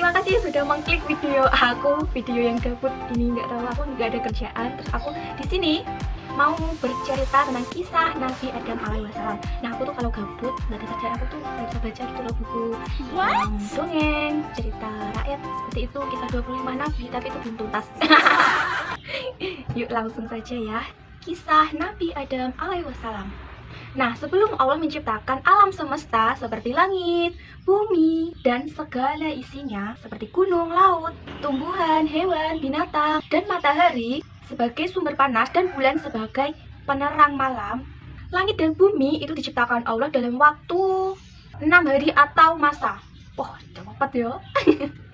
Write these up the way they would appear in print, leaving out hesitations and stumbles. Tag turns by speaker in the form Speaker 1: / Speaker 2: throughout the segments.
Speaker 1: terima kasih sudah mengklik video aku, video yang gabut ini. Nggak tahu, aku nggak ada kerjaan, terus aku di sini mau bercerita tentang kisah Nabi Adam alaihi wasallam. Nah, aku tuh kalau gabut nggak ada kerjaan, aku tuh bisa baca gitu loh, buku dongeng, cerita rakyat seperti itu, kisah 25 Nabi, tapi itu belum tuntas. Yuk langsung saja ya, kisah Nabi Adam alaihi wasallam. Nah, sebelum Allah menciptakan alam semesta seperti langit, bumi, dan segala isinya seperti gunung, laut, tumbuhan, hewan, binatang, dan matahari sebagai sumber panas dan bulan sebagai penerang malam, langit dan bumi itu diciptakan Allah dalam waktu 6 hari atau masa. Wah, cepat ya.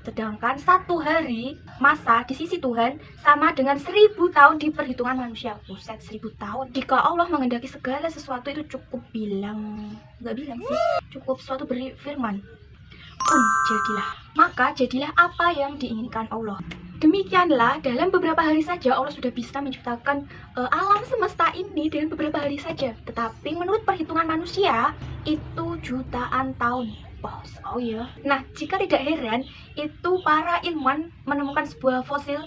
Speaker 1: Sedangkan 1 hari masa di sisi Tuhan sama dengan 1000 tahun di perhitungan manusia. Buset, 1000 tahun. Jika Allah menghendaki segala sesuatu itu cukup nggak bilang sih, cukup suatu berfirman, jadilah. Maka jadilah apa yang diinginkan Allah. Demikianlah dalam beberapa hari saja Allah sudah bisa menciptakan alam semesta ini dengan beberapa hari saja. Tetapi menurut perhitungan manusia itu jutaan tahun. Oh ya. Nah, jika tidak heran, itu para ilmuwan menemukan sebuah fosil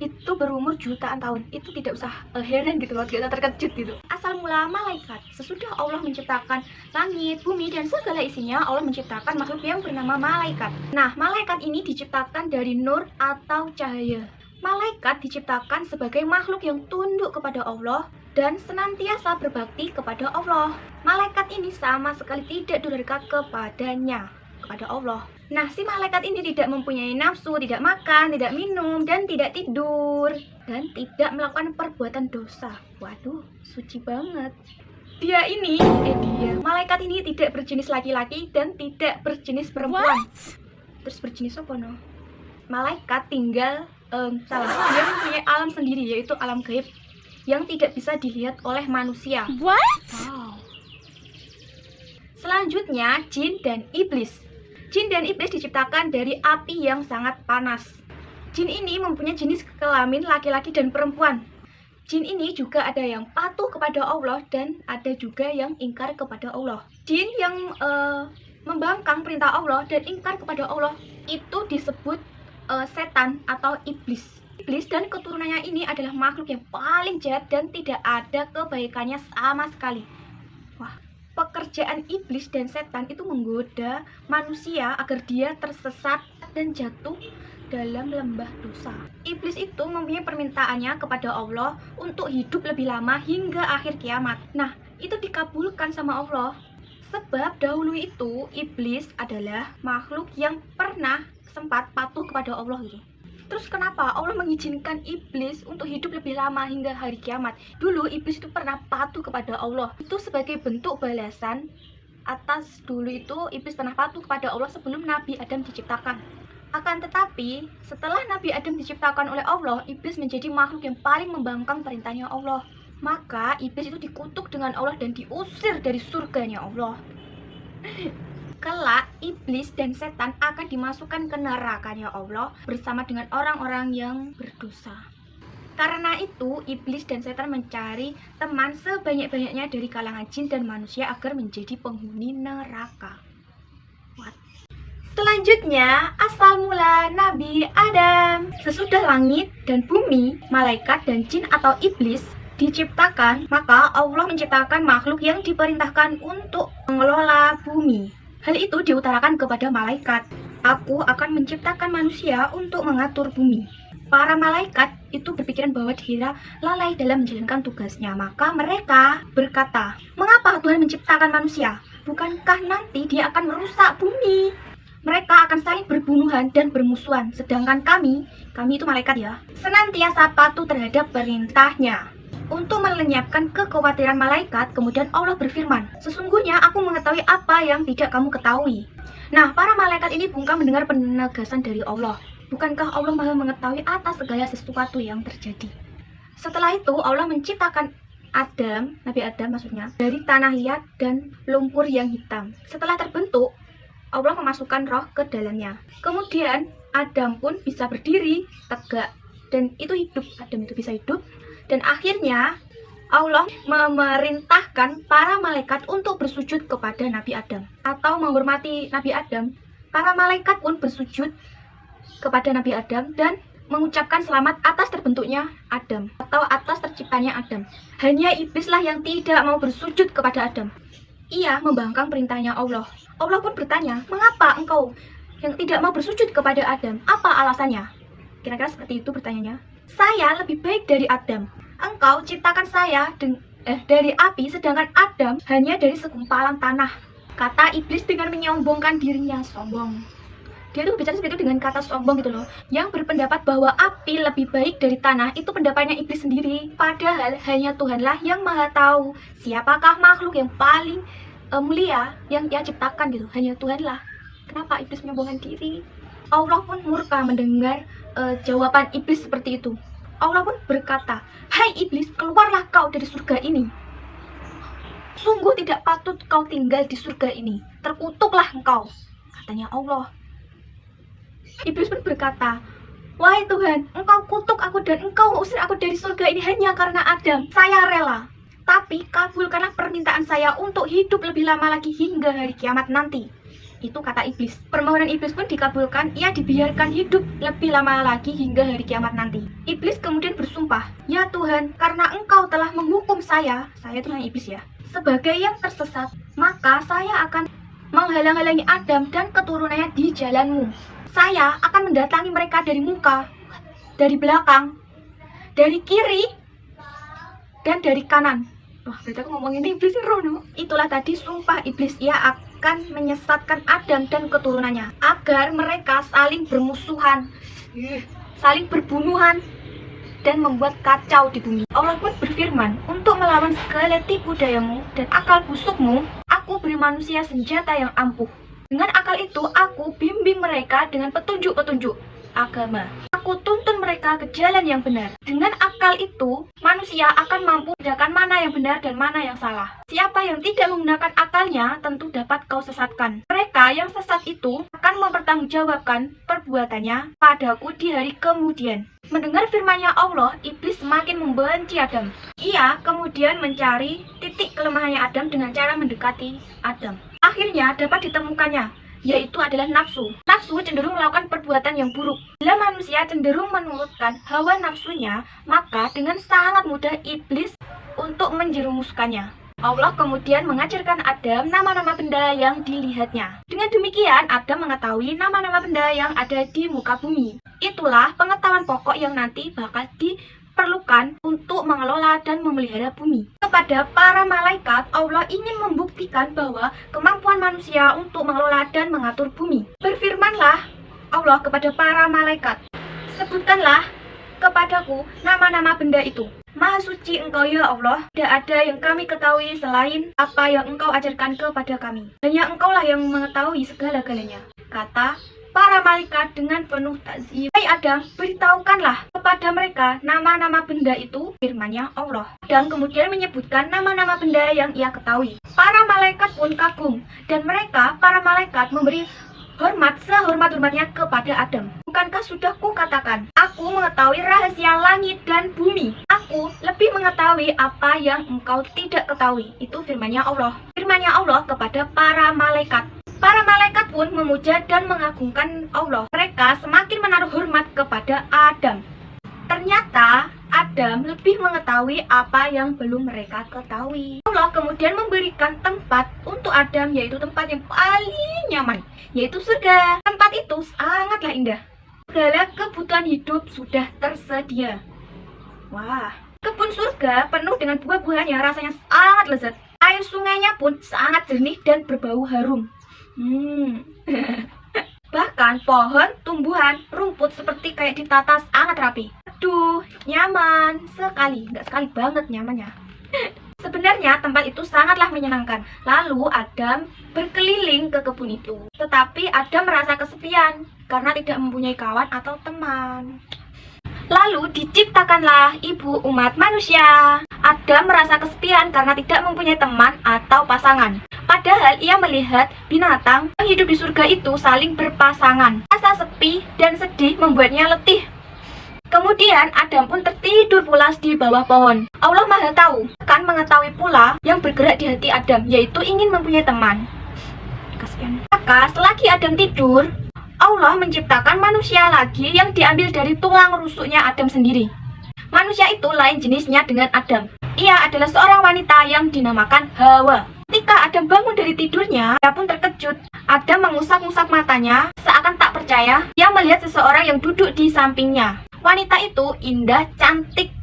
Speaker 1: itu berumur jutaan tahun. Itu tidak usah heran gitu loh, tidak usah terkejut gitu. Asal mula malaikat. Sesudah Allah menciptakan langit, bumi, dan segala isinya, Allah menciptakan makhluk yang bernama malaikat. Nah, malaikat ini diciptakan dari nur atau cahaya. Malaikat diciptakan sebagai makhluk yang tunduk kepada Allah dan senantiasa berbakti kepada Allah. Malaikat ini sama sekali tidak durhaka kepada Allah. Nah, si malaikat ini tidak mempunyai nafsu, tidak makan, tidak minum, dan tidak tidur, dan tidak melakukan perbuatan dosa. Waduh, suci banget. Malaikat ini tidak berjenis laki-laki dan tidak berjenis perempuan. Terus berjenis apa no? Malaikat tinggal dia mempunyai alam sendiri, yaitu alam gaib yang tidak bisa dilihat oleh manusia. Wow. Selanjutnya, jin dan iblis. Jin dan iblis diciptakan dari api yang sangat panas. Jin ini mempunyai jenis kelamin laki-laki dan perempuan. Jin ini juga ada yang patuh kepada Allah dan ada juga yang ingkar kepada Allah. Jin yang membangkang perintah Allah dan ingkar kepada Allah itu disebut setan atau iblis. Iblis dan keturunannya ini adalah makhluk yang paling jahat dan tidak ada kebaikannya sama sekali. Wah, pekerjaan iblis dan setan itu menggoda manusia agar dia tersesat dan jatuh dalam lembah dosa. Iblis itu mempunyai permintaannya kepada Allah untuk hidup lebih lama hingga akhir kiamat. Nah, itu dikabulkan sama Allah. Sebab dahulu itu iblis adalah makhluk yang pernah sempat patuh kepada Allah gitu. Terus kenapa Allah mengizinkan iblis untuk hidup lebih lama hingga hari kiamat? Dulu iblis itu pernah patuh kepada Allah. Itu sebagai bentuk balasan atas dulu itu iblis pernah patuh kepada Allah sebelum Nabi Adam diciptakan. Akan tetapi setelah Nabi Adam diciptakan oleh Allah, iblis menjadi makhluk yang paling membangkang perintahnya Allah. Maka iblis itu dikutuk dengan Allah dan diusir dari surganya Allah. Kelak, iblis dan setan akan dimasukkan ke nerakanya Allah bersama dengan orang-orang yang berdosa. Karena itu, iblis dan setan mencari teman sebanyak-banyaknya dari kalangan jin dan manusia agar menjadi penghuni neraka. Selanjutnya, asal mula Nabi Adam. Sesudah langit dan bumi, malaikat dan jin atau iblis diciptakan, maka Allah menciptakan makhluk yang diperintahkan untuk mengelola bumi. Hal itu diutarakan kepada malaikat. Aku akan menciptakan manusia untuk mengatur bumi. Para malaikat itu berpikiran bahwa dikira lalai dalam menjalankan tugasnya. Maka mereka berkata, mengapa Tuhan menciptakan manusia? Bukankah nanti dia akan merusak bumi? Mereka akan saling berbunuhan dan bermusuhan. Sedangkan kami itu malaikat ya, senantiasa patuh terhadap perintahnya. Untuk melenyapkan kekhawatiran malaikat, kemudian Allah berfirman, sesungguhnya aku mengetahui apa yang tidak kamu ketahui. Nah, para malaikat ini bungkam mendengar penegasan dari Allah. Bukankah Allah Maha mengetahui atas segala sesuatu yang terjadi? Setelah itu, Allah menciptakan Adam, Nabi Adam maksudnya, dari tanah liat dan lumpur yang hitam. Setelah terbentuk, Allah memasukkan roh ke dalamnya. Kemudian, Adam pun bisa berdiri tegak, dan itu hidup. Adam itu bisa hidup. Dan akhirnya Allah memerintahkan para malaikat untuk bersujud kepada Nabi Adam atau menghormati Nabi Adam. Para malaikat pun bersujud kepada Nabi Adam dan mengucapkan selamat atas terbentuknya Adam atau atas terciptanya Adam. Hanya iblislah yang tidak mau bersujud kepada Adam. Ia membangkang perintahnya Allah. Allah pun bertanya, mengapa engkau yang tidak mau bersujud kepada Adam? Apa alasannya? Kira-kira seperti itu pertanyaannya. Saya lebih baik dari Adam. Engkau ciptakan saya dari api, sedangkan Adam hanya dari segumpalan tanah. Kata iblis dengan menyombongkan dirinya. Sombong. Dia tuh bicara seperti itu dengan kata sombong gitu loh. Yang berpendapat bahwa api lebih baik dari tanah itu pendapatnya iblis sendiri. Padahal hanya Tuhanlah yang maha tahu siapakah makhluk yang paling mulia yang dia ciptakan gitu. Hanya Tuhanlah. Kenapa iblis menyombongkan diri? Allah pun murka mendengar jawaban iblis seperti itu. Allah pun berkata, hai iblis, keluarlah kau dari surga ini. Sungguh tidak patut kau tinggal di surga ini. Terkutuklah engkau, katanya Allah. Iblis pun berkata, wahai Tuhan, engkau kutuk aku dan engkau usir aku dari surga ini hanya karena Adam. Saya rela, tapi kabulkanlah permintaan saya untuk hidup lebih lama lagi hingga hari kiamat nanti. Itu kata iblis. Permohonan iblis pun dikabulkan, ia dibiarkan hidup lebih lama lagi hingga hari kiamat nanti. Iblis kemudian bersumpah, ya Tuhan, karena engkau telah menghukum saya itu hanya iblis ya, sebagai yang tersesat, maka saya akan menghalang-halangi Adam dan keturunannya di jalanmu. Saya akan mendatangi mereka dari muka, dari belakang, dari kiri, dan dari kanan. Wah, berarti aku ngomongin iblis Rono. Itulah tadi sumpah iblis. Ia akan menyesatkan Adam dan keturunannya agar mereka saling bermusuhan, saling berbunuhan, dan membuat kacau di bumi. Allah pun berfirman, untuk melawan segala tipu dayamu dan akal busukmu, aku beri manusia senjata yang ampuh. Dengan akal itu, aku bimbing mereka dengan petunjuk-petunjuk agama. Aku tuntun mereka ke jalan yang benar. Dengan akal itu, manusia akan mampu membedakan mana yang benar dan mana yang salah. Siapa yang tidak menggunakan akalnya, tentu dapat kau sesatkan. Mereka yang sesat itu akan mempertanggungjawabkan perbuatannya padaku di hari kemudian. Mendengar firman-Nya Allah, iblis semakin membenci Adam. Ia kemudian mencari titik kelemahannya Adam dengan cara mendekati Adam. Akhirnya dapat ditemukannya, yaitu adalah nafsu. Nafsu cenderung melakukan perbuatan yang buruk. Bila manusia cenderung menurutkan hawa nafsunya, maka dengan sangat mudah iblis untuk menjerumuskannya. Allah kemudian mengajarkan Adam nama-nama benda yang dilihatnya. Dengan demikian, Adam mengetahui nama-nama benda yang ada di muka bumi. Itulah pengetahuan pokok yang nanti bakal diperlukan untuk mengelola dan memelihara bumi. Kepada para malaikat, Allah ingin membuktikan bahwa kemampuan manusia untuk mengelola dan mengatur bumi. Berfirmanlah Allah kepada para malaikat, sebutkanlah kepadaku nama-nama benda itu. Maha suci engkau ya Allah, tidak ada yang kami ketahui selain apa yang engkau ajarkan kepada kami. Hanya engkaulah yang mengetahui segala-galanya. Kata para malaikat dengan penuh takzim, hai Adam, beritahukanlah kepada mereka nama-nama benda itu, firman-Nya Allah. Dan kemudian menyebutkan nama-nama benda yang ia ketahui. Para malaikat pun kagum, dan mereka, para malaikat, memberi hormat sehormat-hormatnya kepada Adam. Bukankah sudah kukatakan, aku mengetahui rahasia langit dan bumi. Aku lebih mengetahui apa yang engkau tidak ketahui. Itu firman-Nya Allah. Firman-Nya Allah kepada para malaikat. Para malaikat pun memuja dan mengagungkan Allah. Mereka semakin menaruh hormat kepada Adam. Ternyata Adam lebih mengetahui apa yang belum mereka ketahui. Allah kemudian memberikan tempat untuk Adam, yaitu tempat yang paling nyaman, yaitu surga. Tempat itu sangatlah indah. Segala kebutuhan hidup sudah tersedia. Wah, kebun surga penuh dengan buah-buahan yang rasanya sangat lezat. Air sungainya pun sangat jernih dan berbau harum. Bahkan pohon, tumbuhan, rumput seperti kayak ditata sangat rapi. Aduh, nyaman sekali. Nggak sekali banget nyamannya. Sebenarnya tempat itu sangatlah menyenangkan. Lalu Adam berkeliling ke kebun itu. Tetapi Adam merasa kesepian karena tidak mempunyai kawan atau teman. Lalu diciptakanlah ibu umat manusia. Adam merasa kesepian karena tidak mempunyai teman atau pasangan. Padahal ia melihat binatang yang hidup di surga itu saling berpasangan. Rasa sepi dan sedih membuatnya letih. Kemudian Adam pun tertidur pulas di bawah pohon. Allah Maha Tahu kan mengetahui pula yang bergerak di hati Adam, yaitu ingin mempunyai teman. Kasihan. Maka selagi Adam tidur, Allah menciptakan manusia lagi yang diambil dari tulang rusuknya Adam sendiri. Manusia itu lain jenisnya dengan Adam. Ia adalah seorang wanita yang dinamakan Hawa. Ketika Adam bangun dari tidurnya, ia pun terkejut. Adam mengusap-usap matanya, seakan tak percaya. Ia melihat seseorang yang duduk di sampingnya. Wanita itu indah, cantik,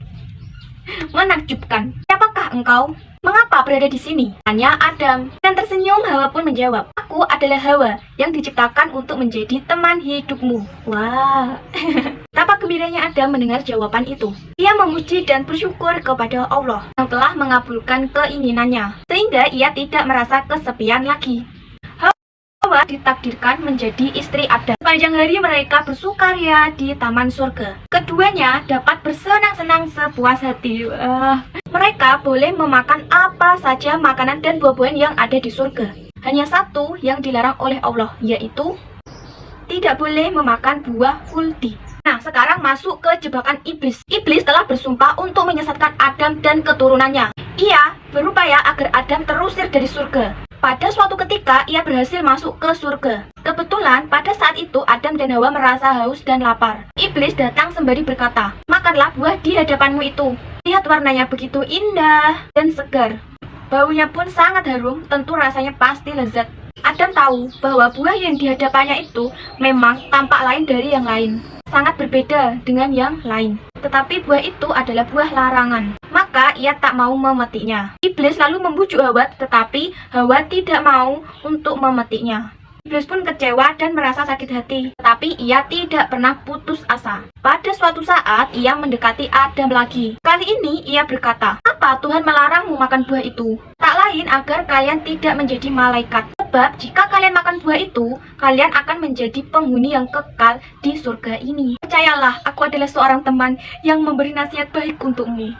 Speaker 1: menakjubkan. Siapakah engkau? Mengapa berada di sini? Tanya Adam. Dan tersenyum, Hawa pun menjawab, aku adalah Hawa yang diciptakan untuk menjadi teman hidupmu. Wah. Betapa gembiranya Adam mendengar jawaban itu. Ia memuji dan bersyukur kepada Allah yang telah mengabulkan keinginannya, sehingga ia tidak merasa kesepian lagi. Hawa ditakdirkan menjadi istri Adam. Sepanjang hari mereka bersukaria di taman surga. Keduanya dapat bersenang-senang sepuas hati. Mereka boleh memakan apa saja makanan dan buah-buahan yang ada di surga. Hanya satu yang dilarang oleh Allah, yaitu tidak boleh memakan buah huldi. Nah, sekarang masuk ke jebakan iblis. Iblis telah bersumpah untuk menyesatkan Adam dan keturunannya. Ia berupaya agar Adam terusir dari surga. Pada suatu ketika, ia berhasil masuk ke surga. Kebetulan, pada saat itu Adam dan Hawa merasa haus dan lapar. Iblis datang sembari berkata, makanlah buah di hadapanmu itu. Lihat warnanya begitu indah dan segar. Baunya pun sangat harum, tentu rasanya pasti lezat. Adam tahu bahwa buah yang di hadapannya itu memang tampak lain dari yang lain. Sangat berbeda dengan yang lain. Tetapi buah itu adalah buah larangan. Maka ia tak mau memetiknya. Iblis lalu membujuk Hawa, tetapi Hawa tidak mau untuk memetiknya. Iblis pun kecewa dan merasa sakit hati. Tetapi ia tidak pernah putus asa. Pada suatu saat ia mendekati Adam lagi. Kali ini ia berkata, apa Tuhan melarangmu makan buah itu? Tak lain agar kalian tidak menjadi malaikat. Sebab jika kalian makan buah itu, kalian akan menjadi penghuni yang kekal di surga ini. Percayalah, aku adalah seorang teman yang memberi nasihat baik untukmu.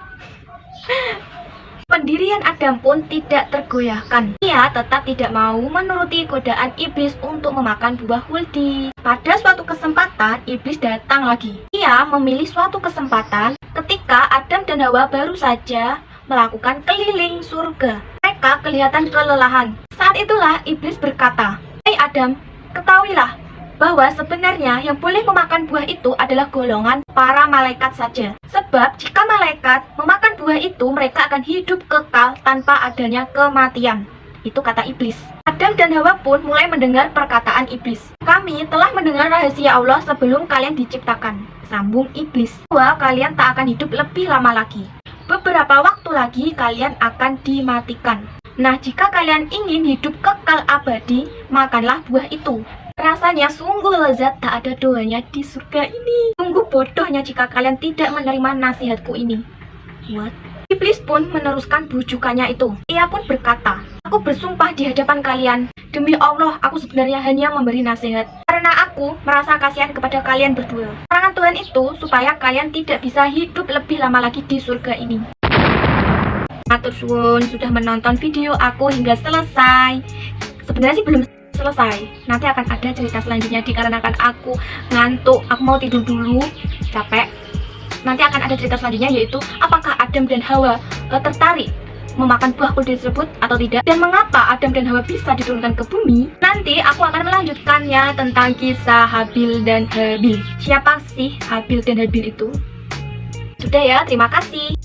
Speaker 1: Pendirian Adam pun tidak tergoyahkan. Ia tetap tidak mau menuruti godaan iblis untuk memakan buah huldi. Pada suatu kesempatan, iblis datang lagi. Ia memilih suatu kesempatan ketika Adam dan Hawa baru saja melakukan keliling surga. Mereka kelihatan kelelahan. Saat itulah iblis berkata, "Hai Adam, ketahuilah bahwa sebenarnya yang boleh memakan buah itu adalah golongan para malaikat saja. Sebab jika malaikat memakan buah itu, mereka akan hidup kekal tanpa adanya kematian." Itu kata iblis. Adam dan Hawa pun mulai mendengar perkataan iblis. Kami telah mendengar rahasia Allah sebelum kalian diciptakan. Sambung iblis. Bahwa kalian tak akan hidup lebih lama lagi. Beberapa waktu lagi kalian akan dimatikan. Nah, jika kalian ingin hidup kekal abadi, makanlah buah itu. Rasanya sungguh lezat, tak ada duanya di surga ini. Sungguh bodohnya jika kalian tidak menerima nasihatku ini. What? Iblis pun meneruskan bujukannya itu. Ia pun berkata, aku bersumpah di hadapan kalian, demi Allah aku sebenarnya hanya memberi nasihat. Karena aku merasa kasihan kepada kalian berdua. Larangan Tuhan itu supaya kalian tidak bisa hidup lebih lama lagi di surga ini. Matur suwun sudah menonton video aku hingga selesai. Sebenarnya sih belum selesai. Nanti akan ada cerita selanjutnya dikarenakan aku ngantuk. Aku mau tidur dulu, capek. Nanti akan ada cerita selanjutnya, yaitu apakah Adam dan Hawa tertarik memakan buah huldi tersebut atau tidak, dan mengapa Adam dan Hawa bisa diturunkan ke bumi. Nanti aku akan melanjutkannya tentang kisah Habil dan Habil. Siapa sih Habil dan Habil itu? Sudah ya, terima kasih.